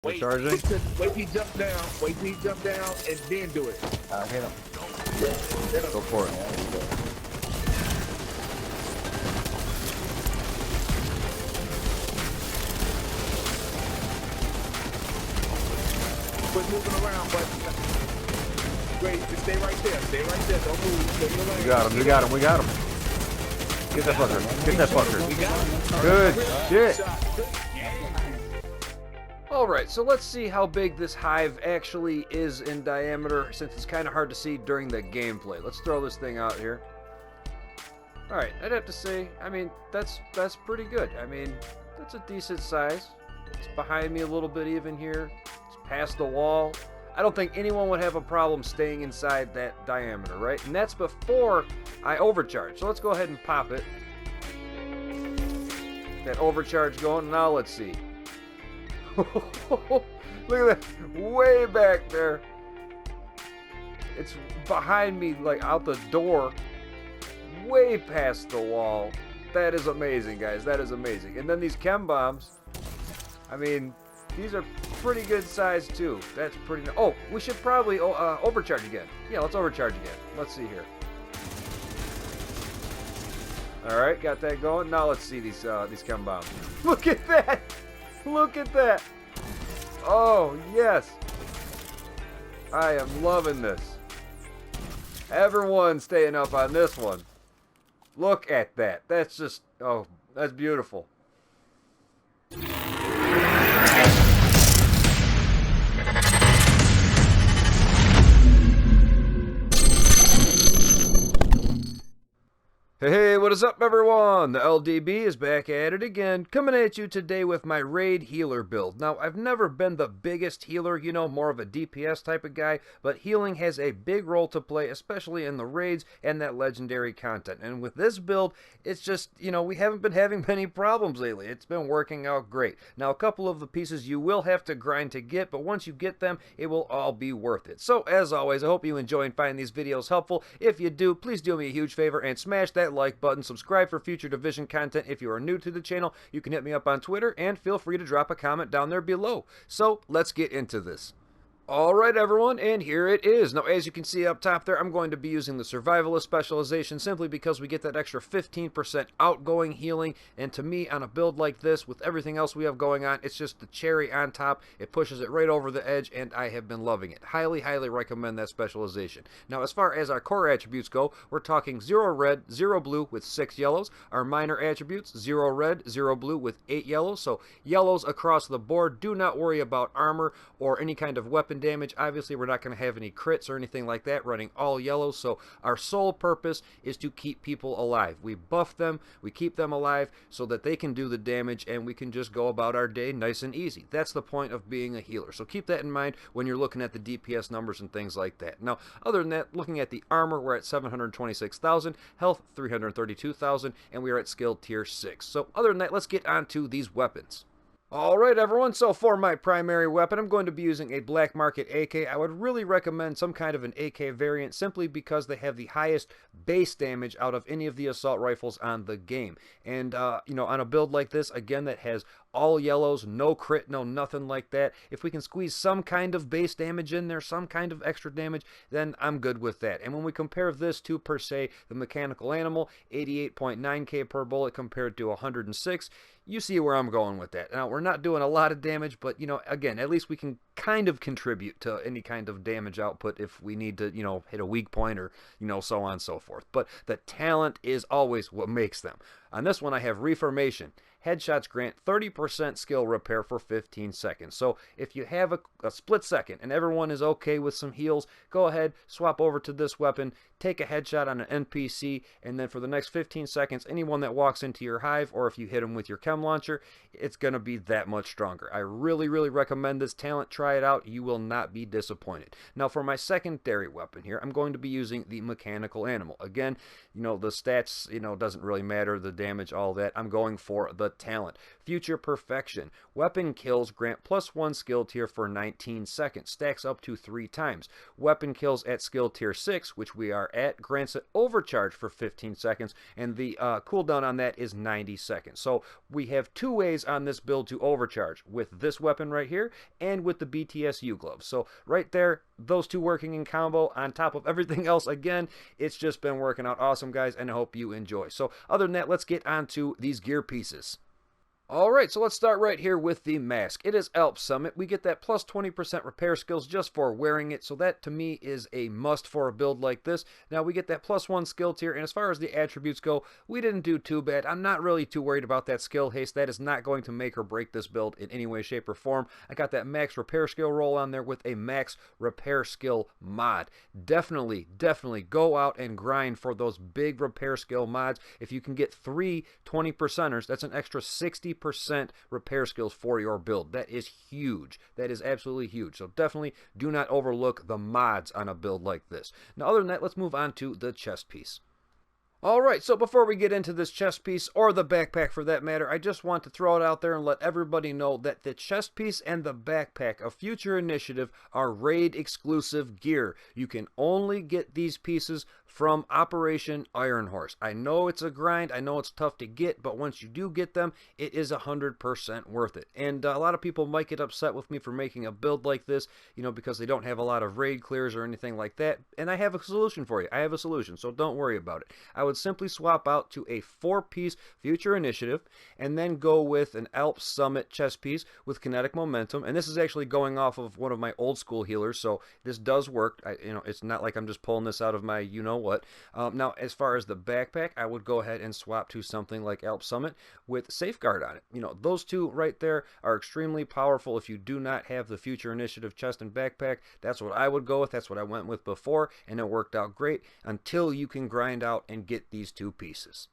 Wait, Charging. wait till he jump down. Wait till he jump down and then do it. Hit him. Go for it. Yeah, you go. Quit moving around, but great. Just stay right there. Stay right there. Don't move. Stay in your lane. We got him. We got him. We got him. Get that fucker. Get that fucker. We got him. Good shit. Shot. Alright, so let's see how big this hive actually is in diameter, since it's kind of hard to see during the gameplay. Let's throw this thing out here. Alright, I'd have to say, I mean, that's pretty good. I mean, that's a decent size. It's behind me a little bit even here. It's past the wall. I don't think anyone would have a problem staying inside that diameter, right? And that's before I overcharge. So let's go ahead and pop it. That overcharge going. Now let's see. Look at that, way back there. It's behind me, like out the door, way past the wall. That is amazing, guys. That is amazing. And then these chem bombs, I mean, these are pretty good size too. That's pretty. Oh, we should probably overcharge again. Yeah, let's overcharge again. Let's see here. All right, got that going. Now let's see these chem bombs. Look at that. Look at that. Oh, yes. I am loving this. Everyone staying up on this one. Look at that. That's just, oh, that's beautiful. Hey, what is up everyone? The LDB is back at it again, coming at you today with my raid healer build. Now, I've never been the biggest healer, you know, more of a DPS type of guy, but healing has a big role to play, especially in the raids and that legendary content. And with this build, it's just, you know, we haven't been having many problems lately. It's been working out great. Now, a couple of the pieces you will have to grind to get, but once you get them, it will all be worth it. So, as always, I hope you enjoy and find these videos helpful. If you do, please do me a huge favor and smash that like button, subscribe for future Division content. If you are new to the channel, you can hit me up on Twitter, and feel free to drop a comment down there below. So let's get into this. Alright everyone, and here it is. Now, as you can see up top there, I'm going to be using the Survivalist specialization simply because we get that extra 15% outgoing healing, and to me, on a build like this, with everything else we have going on, it's just the cherry on top. It pushes it right over the edge, and I have been loving it. Highly, highly recommend that specialization. Now, as far as our core attributes go, we're talking 0 red, 0 blue with 6 yellows. Our minor attributes, 0 red, 0 blue with 8 yellows. So, yellows across the board. Do not worry about armor or any kind of weapon damage. Obviously, we're not going to have any crits or anything like that, running all yellows. So our sole purpose is to keep people alive. We buff them, we keep them alive so that they can do the damage, and we can just go about our day nice and easy. That's the point of being a healer. So keep that in mind when you're looking at the DPS numbers and things like that. Now, other than that, looking at the armor, we're at 726,000, health 332,000, and we are at skill tier 6. So other than that, let's get on to these weapons. Alright everyone, so for my primary weapon, I'm going to be using a black market AK. I would really recommend some kind of an AK variant simply because they have the highest base damage out of any of the assault rifles on the game. And, you know, on a build like this, again, that has all yellows, no crit, no nothing like that. If we can squeeze some kind of base damage in there, some kind of extra damage, then I'm good with that. And when we compare this to, per se, the mechanical animal, 88.9k per bullet compared to 106, you see where I'm going with that. Now, we're not doing a lot of damage, but, you know, again, at least we can kind of contribute to any kind of damage output if we need to, you know, hit a weak point or, you know, so on and so forth. But the talent is always what makes them. On this one, I have Reformation. Headshots grant 30% skill repair for 15 seconds. So if you have a split second and everyone is okay with some heals, go ahead, swap over to this weapon, take a headshot on an NPC, and then for the next 15 seconds, anyone that walks into your hive, or if you hit them with your Chem Launcher, it's going to be that much stronger. I really, really recommend this talent. Try it out. You will not be disappointed. Now, for my secondary weapon here, I'm going to be using the mechanical animal. Again, you know, the stats, you know, doesn't really matter, the damage, all that. I'm going for the talent. Future Perfection. Weapon kills grant +1 skill tier for 19 seconds. Stacks up to 3 times. Weapon kills at skill tier 6, which we are are at grants an overcharge for 15 seconds, and the cooldown on that is 90 seconds. So we have two ways on this build to overcharge, with this weapon right here and with the BTSU gloves. So right there, those two working in combo on top of everything else. Again, it's just been working out awesome, guys, and I hope you enjoy. So other than that, let's get on to these gear pieces. Alright, so let's start right here with the mask. It is ALP Summit. We get that plus 20% repair skills just for wearing it, so that to me is a must for a build like this. Now we get that plus 1 skill tier, and as far as the attributes go, we didn't do too bad. I'm not really too worried about that skill haste. That is not going to make or break this build in any way, shape, or form. I got that max repair skill roll on there with a max repair skill mod. Definitely go out and grind for those big repair skill mods. If you can get 3 20%ers, that's an extra 60% repair skills for your build. That is huge. That is absolutely huge. So definitely do not overlook the mods on a build like this. Now, other than that, let's move on to the chest piece. Alright, so before we get into this chest piece, or the backpack for that matter, I just want to throw it out there and let everybody know that the chest piece and the backpack of Future Initiative are raid exclusive gear. You can only get these pieces from Operation Iron Horse. I know it's a grind, I know it's tough to get, but once you do get them, it is 100% worth it. And a lot of people might get upset with me for making a build like this, you know, because they don't have a lot of raid clears or anything like that, and I have a solution for you. I have a solution, so don't worry about it. I would simply swap out to a 4-piece Future Initiative and then go with an ALP Summit chest piece with kinetic momentum. And this is actually going off of one of my old school healers, so this does work. You know, it's not like I'm just pulling this out of my you-know-what. Now, as far as the backpack, I would go ahead and swap to something like ALP Summit with Safeguard on it. You know, those two right there are extremely powerful if you do not have the Future Initiative chest and backpack. That's what I would go with. That's what I went with before, and it worked out great until you can grind out and get these two pieces.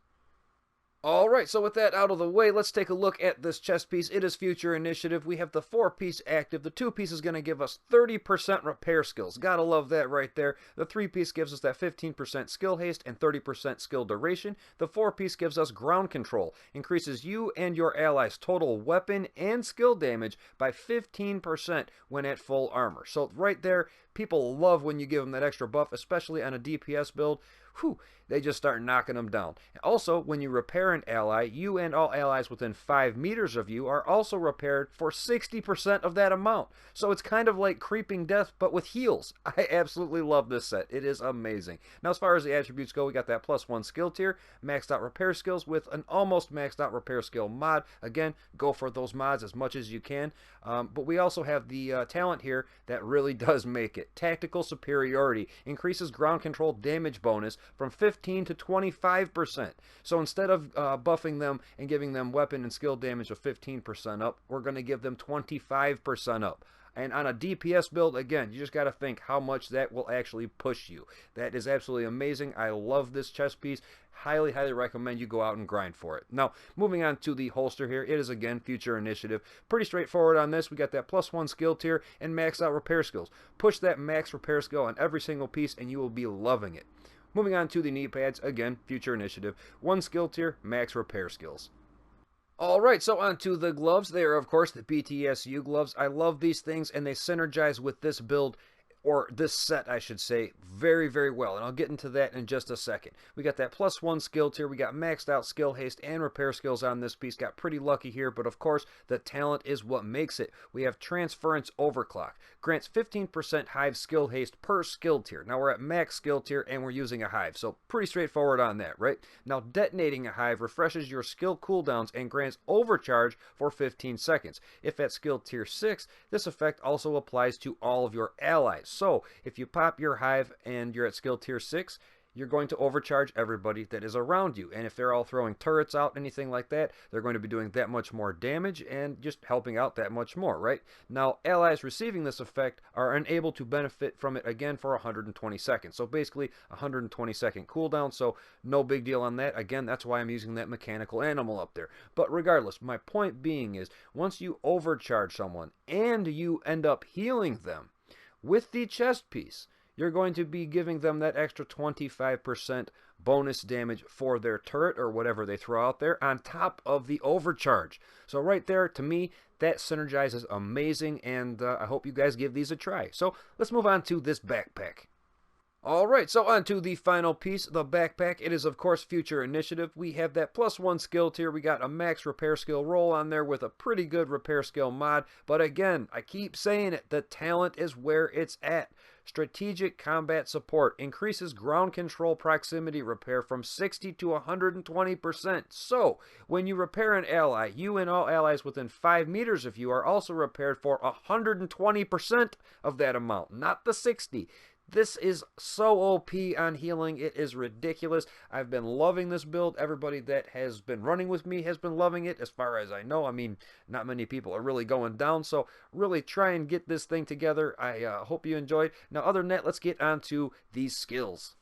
Alright, so with that out of the way, let's take a look at this chest piece. It is Future Initiative. We have the 4-piece active. The 2-piece is going to give us 30% repair skills. Gotta love that right there. The 3-piece gives us that 15% skill haste and 30% skill duration. The 4-piece gives us ground control. Increases you and your allies' total weapon and skill damage by 15% when at full armor. So right there, people love when you give them that extra buff, especially on a DPS build. Whew, they just start knocking them down. Also, when you repair an ally, you and all allies within 5 meters of you are also repaired for 60% of that amount. So it's kind of like Creeping Death, but with heals. I absolutely love this set. It is amazing. Now, as far as the attributes go, we got that plus 1 skill tier, maxed out repair skills with an almost maxed out repair skill mod. Again, go for those mods as much as you can. But we also have the talent here that really does make it. Tactical Superiority increases ground control damage bonus from 15 to 25%. So instead of buffing them and giving them weapon and skill damage of 15% up, we're going to give them 25% up. And on a DPS build, again, you just got to think how much that will actually push you. That is absolutely amazing. I love this chest piece. Highly recommend you go out and grind for it. Now, moving on to the holster here, it is again Future Initiative. Pretty straightforward on this. We got that plus 1 skill tier and maxed out repair skills. Push that max repair skill on every single piece and you will be loving it. Moving on to the knee pads, again, Future Initiative. 1 skill tier, max repair skills. Alright, so on to the gloves. They are, of course, the BTSU gloves. I love these things, and they synergize with this build, or this set, I should say, very well. And I'll get into that in just a second. We got that plus 1 skill tier. We got maxed out skill haste and repair skills on this piece. Got pretty lucky here, but of course, the talent is what makes it. We have Transference Overclock. Grants 15% Hive skill haste per skill tier. Now we're at max skill tier and we're using a Hive, so pretty straightforward on that, right? Now Detonating a Hive refreshes your skill cooldowns and grants overcharge for 15 seconds. If at skill tier 6, this effect also applies to all of your allies. So if you pop your Hive and you're at skill tier 6, you're going to overcharge everybody that is around you. And if they're all throwing turrets out, anything like that, they're going to be doing that much more damage and just helping out that much more, right? Now, allies receiving this effect are unable to benefit from it again for 120 seconds. So basically, 120-second cooldown, so no big deal on that. Again, that's why I'm using that mechanical animal up there. But regardless, my point being is, once you overcharge someone and you end up healing them with the chest piece, you're going to be giving them that extra 25% bonus damage for their turret or whatever they throw out there on top of the overcharge. So right there, to me, that synergizes amazing, and I hope you guys give these a try. So let's move on to this backpack. Alright, so on to the final piece, the backpack. It is, of course, Future Initiative. We have that +1 skill tier. We got a max repair skill roll on there with a pretty good repair skill mod. But again, I keep saying it, the talent is where it's at. Strategic Combat Support increases ground control proximity repair from 60 to 120%. So, when you repair an ally, you and all allies within 5 meters of you are also repaired for 120% of that amount, not the 60. This is so OP on healing. It is ridiculous. I've been loving this build. Everybody that has been running with me has been loving it as far as I know. I mean, not many people are really going down, so really try and get this thing together. I hope you enjoyed. Now, other than that, let's get on to these skills.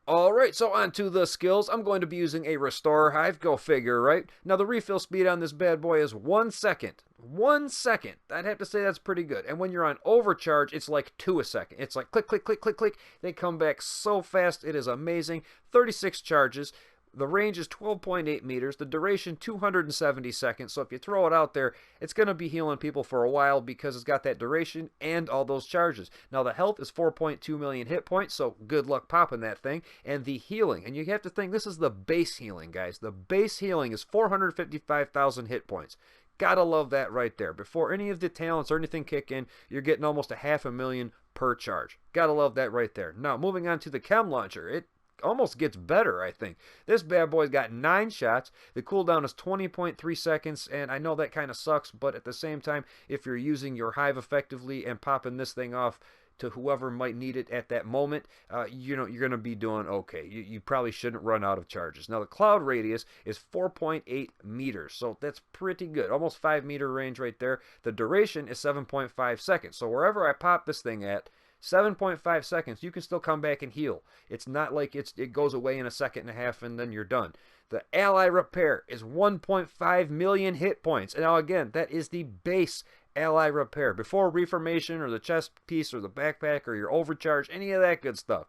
Alright, so on to the skills. I'm going to be using a Restorer Hive. Go figure, right? Now, the refill speed on this bad boy is 1 second. 1 second. I'd have to say that's pretty good. And when you're on overcharge, it's like 2 a second. It's like click, click, click, click, click. They come back so fast. It is amazing. 36 charges. The range is 12.8 meters. The duration, 270 seconds. So if you throw it out there, it's going to be healing people for a while because it's got that duration and all those charges. Now, the health is 4.2 million hit points, so good luck popping that thing. And the healing, and you have to think this is the base healing, guys. The base healing is 455,000 hit points. Gotta love that right there. Before any of the talents or anything kick in, you're getting almost 500,000 per charge. Gotta love that right there. Now, moving on to the Chem Launcher. It almost gets better, I think. This bad boy's got 9 shots. The cooldown is 20.3 seconds, and I know that kind of sucks, but at the same time, if you're using your Hive effectively and popping this thing off to whoever might need it at that moment, you know, you're going to be doing okay. You probably shouldn't run out of charges. Now, the cloud radius is 4.8 meters, so that's pretty good. Almost 5 meter range right there. The duration is 7.5 seconds, so wherever I pop this thing at, 7.5 seconds, you can still come back and heal. It's not like it goes away in a second and a half and then you're done. The ally repair is 1.5 million hit points. And now again, that is the base ally repair. Before Reformation or the chest piece or the backpack or your overcharge, any of that good stuff.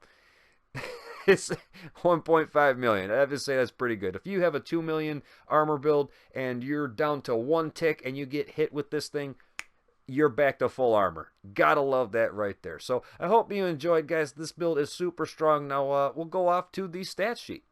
It's 1.5 million. I have to say that's pretty good. If you have a 2 million armor build and you're down to 1 tick and you get hit with this thing, you're back to full armor. Gotta love that right there. So I hope you enjoyed, guys. This build is super strong. Now we'll go off to the stat sheet.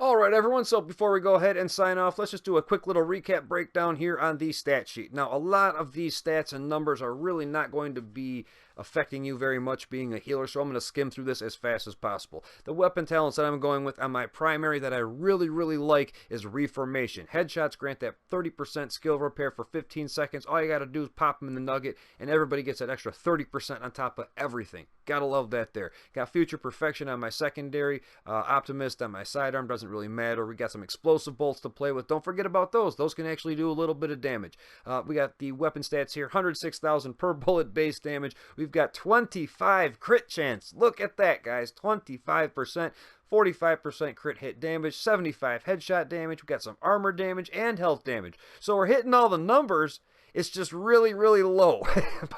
Alright everyone, so before we go ahead and sign off, let's just do a quick little recap breakdown here on the stat sheet. Now, a lot of these stats and numbers are really not going to be affecting you very much being a healer, so I'm going to skim through this as fast as possible. The weapon talents that I'm going with on my primary that I really like is Reformation. Headshots grant that 30% skill repair for 15 seconds. All you got to do is pop them in the nugget, and everybody gets that extra 30% on top of everything. Gotta love that there. Got Future Perfection on my secondary, Optimist on my sidearm, doesn't really matter. We got some explosive bolts to play with. Don't forget about those. Those can actually do a little bit of damage. We got the weapon stats here, 106,000 per bullet base damage. We've got 25 crit chance. Look at that, guys. 25%. 45% crit hit damage, 75 headshot damage. We got some armor damage and health damage. So we're hitting all the numbers. It's just really low.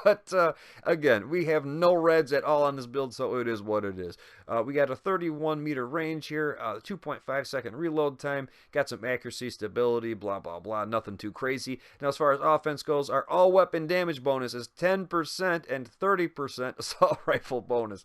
But again, we have no reds at all on this build, so it is what it is. We got a 31 meter range here, 2.5 second reload time, got some accuracy, stability, blah blah, nothing too crazy. Now as far as offense goes, our all weapon damage bonus is 10% and 30% assault rifle bonus.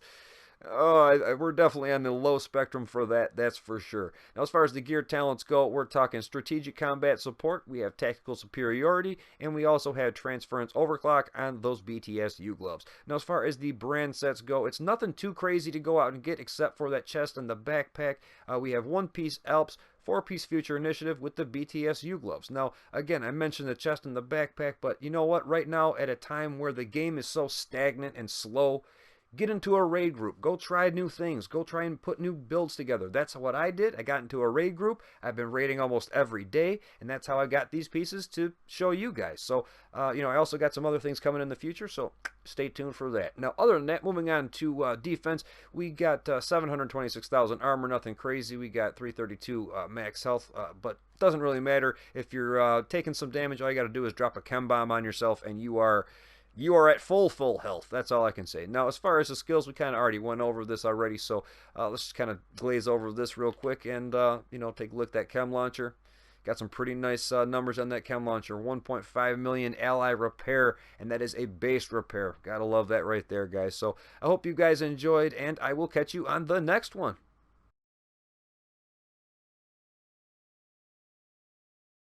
Oh, we're definitely on the low spectrum for that, that's for sure. Now, as far as the gear talents go, we're talking strategic combat support, we have tactical superiority, and we also have transference overclock on those BTS U-gloves. Now, as far as the brand sets go, it's nothing too crazy to go out and get except for that chest and the backpack. We have 1-piece Alps, 4-piece Future Initiative with the BTS U-gloves. Now, again, I mentioned the chest and the backpack, but you know what? Right now, at a time where the game is so stagnant and slow, get into a raid group. Go try new things. Go try and put new builds together. That's what I did. I got into a raid group. I've been raiding almost every day, and that's how I got these pieces to show you guys. So, you know, I also got some other things coming in the future, so stay tuned for that. Now, other than that, moving on to defense, we got 726,000 armor, nothing crazy. We got 332 max health, but doesn't really matter. If you're taking some damage, all you got to do is drop a chem bomb on yourself, and you are at full health. That's all I can say. Now, as far as the skills, we kind of already went over this already, so let's just kind of glaze over this real quick and, you know, take a look at that Chem Launcher. Got some pretty nice numbers on that Chem Launcher. 1.5 million ally repair, and that is a base repair. Gotta love that right there, guys. So I hope you guys enjoyed, and I will catch you on the next one.